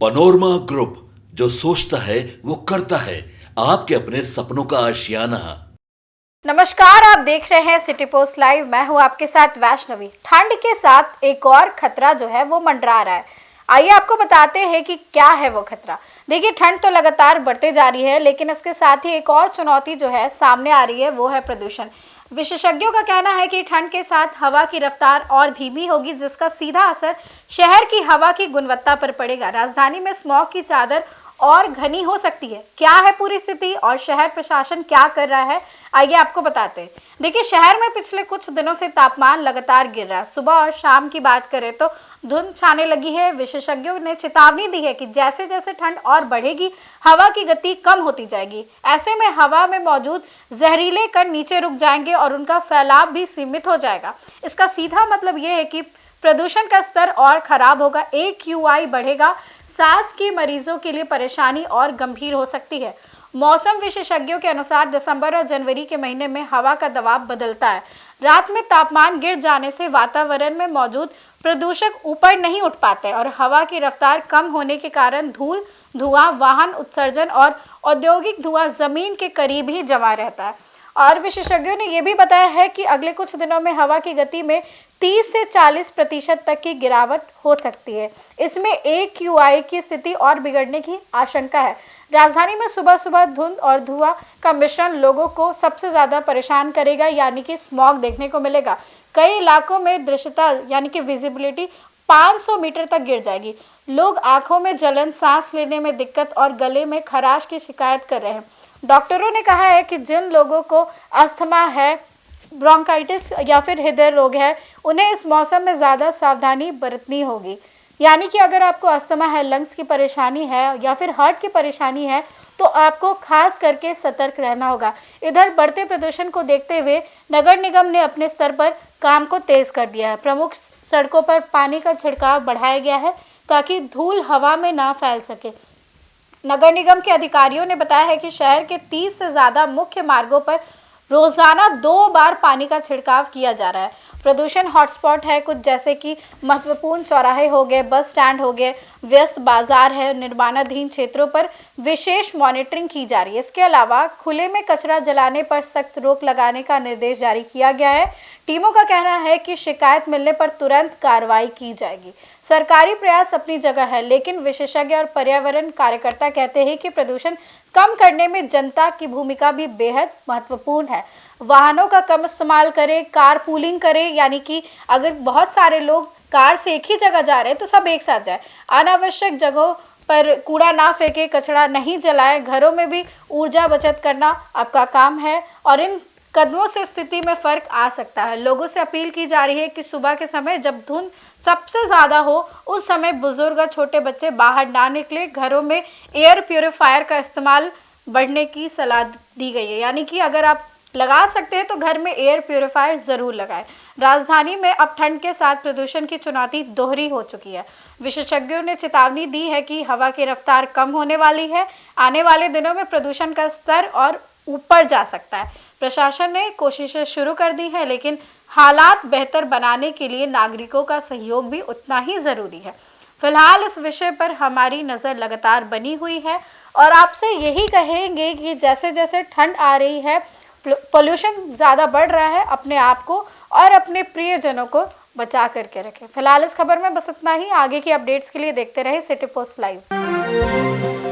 Panorama group, जो सोचता है वो करता है। आपके अपने सपनों का आशियाना। नमस्कार, आप देख रहे हैं सिटी पोस्ट लाइव। मैं हूं आपके साथ वैष्णवी। ठंड के साथ एक और खतरा जो है वो मंडरा रहा है। आइए आपको बताते हैं कि क्या है वो खतरा। देखिए, ठंड तो लगातार बढ़ते जा रही है, लेकिन इसके साथ ही एक और चुनौती जो है सामने आ रही है, वो है प्रदूषण। विशेषज्ञों का कहना है कि ठंड के साथ हवा की रफ्तार और धीमी होगी, जिसका सीधा असर शहर की हवा की गुणवत्ता पर पड़ेगा। राजधानी में स्मॉग की चादर और घनी हो सकती है। क्या है पूरी स्थिति और शहर प्रशासन क्या कर रहा है, आइए आपको बताते हैं। देखिए, शहर में पिछले कुछ दिनों से तापमान लगातार गिर रहा है। सुबह और शाम की बात करें तो धुंध छाने लगी है। विशेषज्ञों ने चेतावनी दी है कि जैसे जैसे ठंड और बढ़ेगी, हवा की गति कम होती जाएगी। ऐसे में हवा में मौजूद जहरीले कण नीचे रुक जाएंगे और उनका फैलाव भी सीमित हो जाएगा। इसका सीधा मतलब ये है कि प्रदूषण का स्तर और खराब होगा। AQI बढ़ेगा। सांस की मरीजों के लिए परेशानी और गंभीर हो सकती है। मौसम विशेषज्ञों के अनुसार दिसंबर और जनवरी के महीने में हवा का दबाव बदलता है। रात में तापमान गिर जाने से वातावरण में मौजूद प्रदूषक ऊपर नहीं उठ पाते और हवा की रफ्तार कम होने के कारण धूल, धुआं, वाहन उत्सर्जन और औद्योगिक धुआं जमीन के करीब ही जमा रहता है। और विशेषज्ञों ने यह भी बताया है कि अगले कुछ दिनों में हवा की गति में 30 से 40% तक की गिरावट हो सकती है। इसमें AQI की स्थिति और बिगड़ने की आशंका है। राजधानी में सुबह सुबह धुंध और धुआं का मिश्रण लोगों को सबसे ज्यादा परेशान करेगा, यानी कि स्मॉग देखने को मिलेगा। कई इलाकों में दृश्यता यानी कि विजिबिलिटी 500 मीटर तक गिर जाएगी। लोग आंखों में जलन, सांस लेने में दिक्कत और गले में खराश की शिकायत कर रहे हैं। डॉक्टरों ने कहा है कि जिन लोगों को अस्थमा है, ब्रोंकाइटिस या फिर हृदय रोग है, उन्हें इस मौसम में ज़्यादा सावधानी बरतनी होगी। यानी कि अगर आपको अस्थमा है, लंग्स की परेशानी है या फिर हार्ट की परेशानी है, तो आपको खास करके सतर्क रहना होगा। इधर बढ़ते प्रदूषण को देखते हुए नगर निगम ने अपने स्तर पर काम को तेज कर दिया है। प्रमुख सड़कों पर पानी का छिड़काव बढ़ाया गया है ताकि धूल हवा में ना फैल सके। नगर निगम के अधिकारियों ने बताया है कि शहर के 30 से ज़्यादा मुख्य मार्गों पर रोजाना 2 बार पानी का छिड़काव किया जा रहा है। प्रदूषण हॉटस्पॉट है कुछ, जैसे कि महत्वपूर्ण चौराहे हो गए, बस स्टैंड हो गए, व्यस्त बाजार है, निर्माणाधीन क्षेत्रों पर विशेष मॉनिटरिंग की जा रही है। इसके अलावा खुले में कचरा जलाने पर सख्त रोक लगाने का निर्देश जारी किया गया है। टीमों का कहना है कि शिकायत मिलने पर तुरंत कार्रवाई की जाएगी। सरकारी प्रयास अपनी जगह है, लेकिन विशेषज्ञ और पर्यावरण कार्यकर्ता कहते हैं कि प्रदूषण कम करने में जनता की भूमिका भी बेहद महत्वपूर्ण है। वाहनों का कम इस्तेमाल करें, कार पूलिंग करें, यानी कि अगर बहुत सारे लोग कार से एक ही जगह जा रहे हैं तो सब एक साथ जाए। अनावश्यक जगहों पर कूड़ा ना फेंके, कचरा नहीं जलाए। घरों में भी ऊर्जा बचत करना आपका काम है और इन कदमों से स्थिति में फर्क आ सकता है। लोगों से अपील की जा रही है कि सुबह के समय जब धुंध सबसे ज़्यादा हो, उस समय बुजुर्ग और छोटे बच्चे बाहर ना निकले। घरों में एयर प्योरीफायर का इस्तेमाल बढ़ने की सलाह दी गई है, यानी कि अगर आप लगा सकते हैं तो घर में एयर प्योरीफायर ज़रूर लगाएं। राजधानी में अब ठंड के साथ प्रदूषण की चुनौती दोहरी हो चुकी है। विशेषज्ञों ने चेतावनी दी है कि हवा की रफ्तार कम होने वाली है। आने वाले दिनों में प्रदूषण का स्तर और ऊपर जा सकता है। प्रशासन ने कोशिशें शुरू कर दी है, लेकिन हालात बेहतर बनाने के लिए नागरिकों का सहयोग भी उतना ही ज़रूरी है। फिलहाल इस विषय पर हमारी नज़र लगातार बनी हुई है और आपसे यही कहेंगे कि जैसे जैसे ठंड आ रही है, पोल्यूशन ज़्यादा बढ़ रहा है, अपने आप को और अपने प्रियजनों को बचा करके रखें। फिलहाल इस खबर में बस इतना ही। आगे की अपडेट्स के लिए देखते रहे सिटी पोस्ट लाइव।